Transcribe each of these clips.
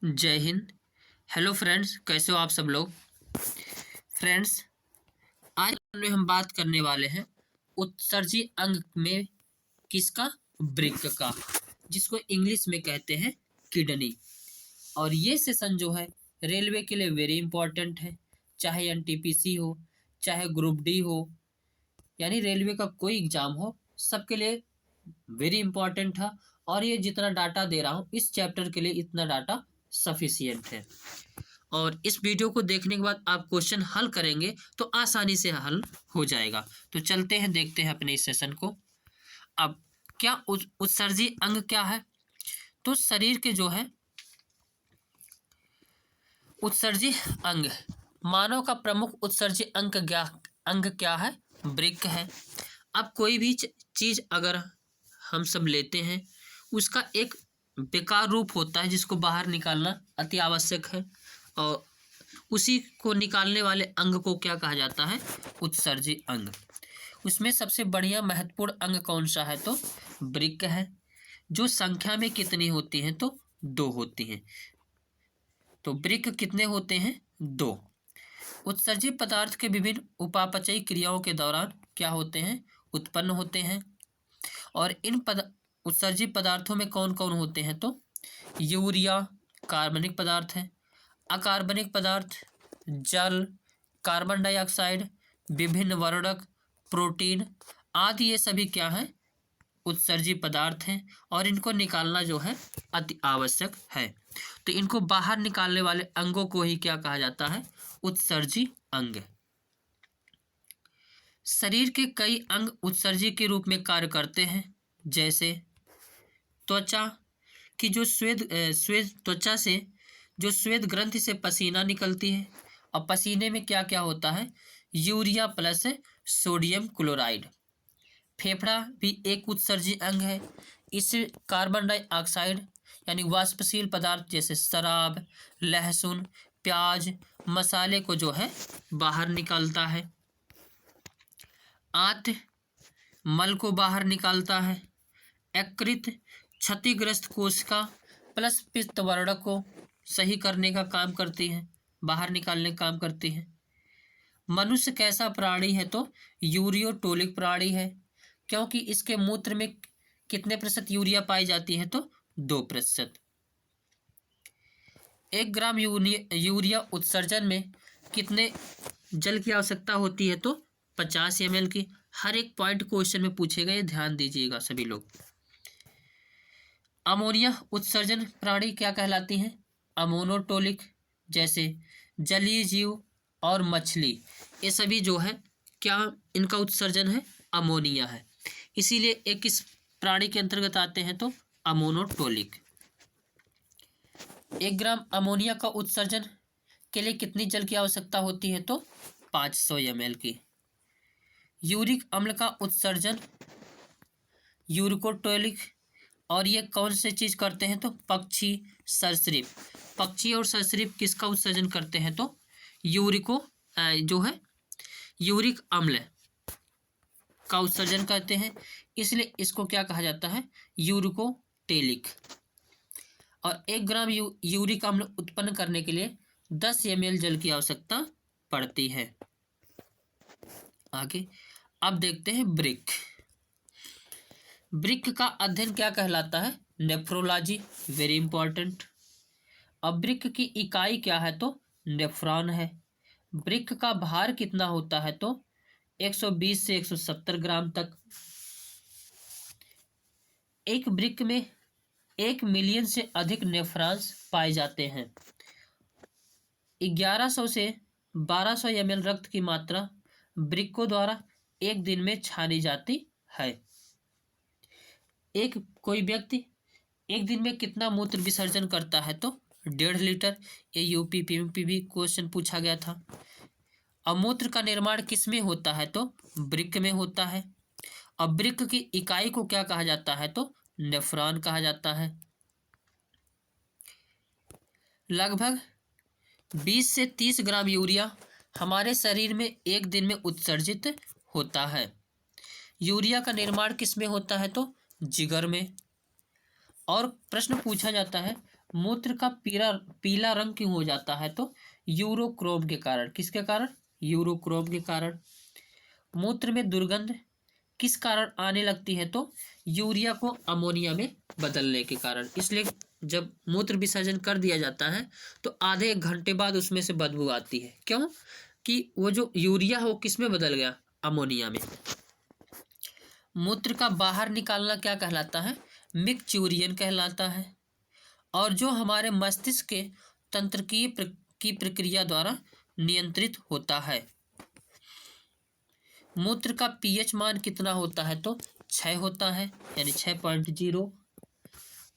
जय Hind. Hello friends, कैसे हो आप सब लोग। फ्रेंड्स, आज में हम बात करने वाले हैं उत्सर्जी अंग में किसका, वृक्क का, जिसको इंग्लिश में कहते हैं किडनी। और ये सेशन जो है रेलवे के लिए वेरी इंपॉर्टेंट है, चाहे एनटीपीसी हो, चाहे ग्रुप डी हो, यानी रेलवे का कोई एग्जाम हो, सबके लिए वेरी इंपॉर्टेंट था। और ये जितना डाटा दे रहा हूँ इस चैप्टर के लिए इतना डाटा सफिशियंट है। और इस वीडियो को देखने के बाद आप क्वेश्चन हल करेंगे तो आसानी से हल हो जाएगा। तो चलते हैं, देखते हैं अपने इस सेशन को। अब क्या उत्सर्जी अंग क्या है? तो शरीर के जो है उत्सर्जी अंग, मानव का प्रमुख उत्सर्जी अंग क्या है? वृक्क है। अब कोई भी चीज अगर हम सब लेते हैं उसका एक बेकार रूप होता है जिसको बाहर निकालना अति आवश्यक है, और उसी को निकालने वाले अंग को क्या कहा जाता है? उत्सर्जी अंग। उसमें सबसे बढ़िया महत्वपूर्ण अंग कौन सा है? तो वृक्क है। जो संख्या में कितनी होती हैं? तो 2 होती हैं। तो वृक्क कितने होते हैं? 2। उत्सर्जी पदार्थ के विभिन्न उपापचयी क्रियाओं के दौरान क्या होते हैं? उत्पन्न होते हैं। और इन उत्सर्जी पदार्थों में कौन कौन होते हैं? तो यूरिया कार्बनिक पदार्थ है, अकार्बनिक पदार्थ जल, कार्बन डाइऑक्साइड, विभिन्न वर्णक, प्रोटीन आदि, ये सभी क्या हैं? उत्सर्जी पदार्थ हैं। और इनको निकालना जो है अति आवश्यक है। तो इनको बाहर निकालने वाले अंगों को ही क्या कहा जाता है? उत्सर्जी अंग। शरीर के कई अंग उत्सर्जी के रूप में कार्य करते हैं, जैसे त्वचा की जो त्वचा से जो श्वेत ग्रंथि से पसीना निकलती है, और पसीने में क्या क्या होता है? Urea plus sodium chloride. फेफड़ा भी एक उत्सर्जी अंग है। इससे कार्बन डाइऑक्साइड यानी वाष्पशील पदार्थ जैसे शराब, लहसुन, प्याज, मसाले को जो है बाहर निकालता है। आंत मल को बाहर निकालता है। यकृत क्षतिग्रस्त कोशिका प्लस पित्त वर्णक को सही करने का काम करती है, बाहर निकालने का काम करती है। मनुष्य कैसा प्राणी है? तो यूरियोटोलिक प्राणी है, क्योंकि इसके मूत्र में कितने प्रतिशत यूरिया पाई जाती है? तो 2%। 1 ग्राम यूरिया उत्सर्जन में कितने जल की आवश्यकता होती है? तो 50 ml की। हर एक पॉइंट क्वेश्चन में पूछे गए, ध्यान दीजिएगा सभी लोग। अमोनिया उत्सर्जन प्राणी क्या कहलाती हैं? अमोनोटोलिक, जैसे जलीय जीव और मछली, ये सभी जो है क्या इनका उत्सर्जन है? अमोनिया है। इसीलिए एक इस प्राणी के अंतर्गत आते हैं तो अमोनोटोलिक। 1 ग्राम अमोनिया का उत्सर्जन के लिए कितनी जल की आवश्यकता होती है? तो 500 ml की। यूरिक अम्ल का उत्सर्जन यूरिकोटोलिक, और ये कौन से चीज करते हैं? तो पक्षी, सरीसृप। पक्षी और सरीसृप किसका उत्सर्जन करते हैं? तो जो है यूरिक अम्ल का उत्सर्जन करते हैं, इसलिए इसको क्या कहा जाता है? यूरिकोटेलिक। और 1 ग्राम यूरिक अम्ल उत्पन्न करने के लिए 10 ml जल की आवश्यकता पड़ती है। आगे अब देखते हैं वृक्क। वृक्क का अध्ययन क्या कहलाता है? Nephrology, very important. अब वृक्क की इकाई क्या है? तो नेफ्रॉन है। वृक्क का भार कितना होता है? तो 120 से 170 ग्राम तक। एक वृक्क में 1 मिलियन से अधिक नेफ्रॉन्स पाए जाते हैं। 1100 से 1200 ml रक्त की मात्रा वृक्कों द्वारा एक दिन में छानी जाती है। कोई व्यक्ति एक दिन में कितना मूत्र विसर्जन करता है? तो 1.5 लीटर। ये यूपी पीएमपी भी क्वेश्चन पूछा गया था। अब मूत्र का निर्माण किस में होता है? तो वृक्क में होता है। अब वृक्क की इकाई को क्या कहा जाता है? तो नेफ्रॉन कहा जाता है। लगभग 20 से 30 ग्राम यूरिया हमारे शरीर में एक दिन में उत्सर्जित होता है। यूरिया का निर्माण किस में होता है? तो जिगर में। और प्रश्न पूछा जाता है मूत्र का पीला रंग क्यों हो जाता है? तो यूरोक्रोम के कारण। किसके कारण? यूरोक्रोम के कारण। मूत्र में दुर्गंध किस कारण आने लगती है? तो यूरिया को अमोनिया में बदलने के कारण। इसलिए जब मूत्र विसर्जन कर दिया जाता है तो आधे एक घंटे बाद उसमें से बदबू आती है। क्यों? कि वो जो यूरिया है वो किस में बदल गया? अमोनिया में। मूत्र का बाहर निकालना क्या कहलाता है? मिक्चूरियन कहलाता है। और जो हमारे मस्तिष्क के तंत्रिकीय की प्रक्रिया द्वारा नियंत्रित होता है। मूत्र का पीएच मान कितना होता है? तो 6 होता है, यानी 6.0।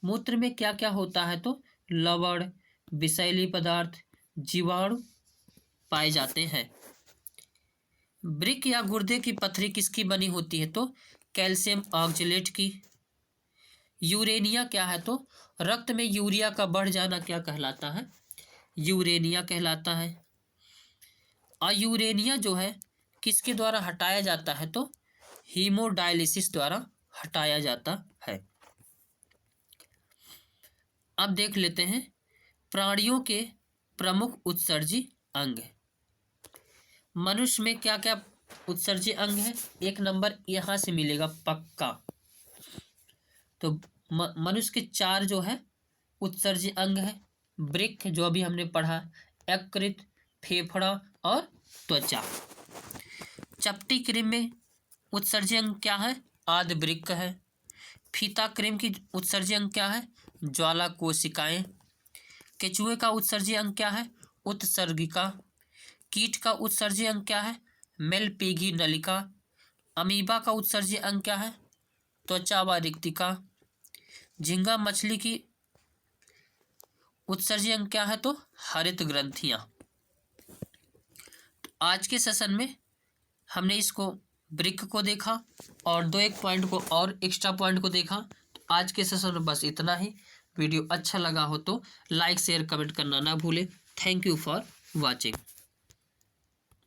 मूत्र में क्या क्या होता है? तो लवण, विषैली पदार्थ, जीवाणु पाए जाते हैं। वृक्क या गुर्दे की पथरी किसकी बनी होती है? तो कैल्शियम ऑक्जेलेट की। यूरेनिया क्या है? तो रक्त में यूरिया का बढ़ जाना क्या कहलाता है? यूरेनिया कहलाता है। और यूरेनिया जो है किसके द्वारा हटाया जाता है? तो हीमोडायलिसिस द्वारा हटाया जाता है। अब देख लेते हैं प्राणियों के प्रमुख उत्सर्जी अंग। मनुष्य में क्या क्या उत्सर्जी अंग है? एक नंबर यहां से मिलेगा पक्का। तो मनुष्य के 4 जो है उत्सर्जी अंग है। वृक्क जो अभी हमने पढ़ा, यकृत, फेफड़ा और त्वचा। चपटी क्रीम में उत्सर्जी अंग क्या है? आद्य वृक्क है। फीता क्रीम की उत्सर्जी अंग क्या है? ज्वाला कोशिकाएं। केचुए का उत्सर्जी अंग क्या है? उत्सर्गिका। कीट का उत्सर्जी अंग क्या है? मेलपीगी नलिका। अमीबा का उत्सर्जी अंग क्या है? त्वचा व रिक्तिका। झींगा मछली की उत्सर्जी अंग क्या है? तो हरित ग्रंथियां। तो आज के सेशन में हमने इसको वृक्क को देखा और 2-1 पॉइंट को और एक्स्ट्रा पॉइंट को देखा। तो आज के सेशन में बस इतना ही। वीडियो अच्छा लगा हो तो लाइक शेयर कमेंट करना ना भूलें। Thank you for watching.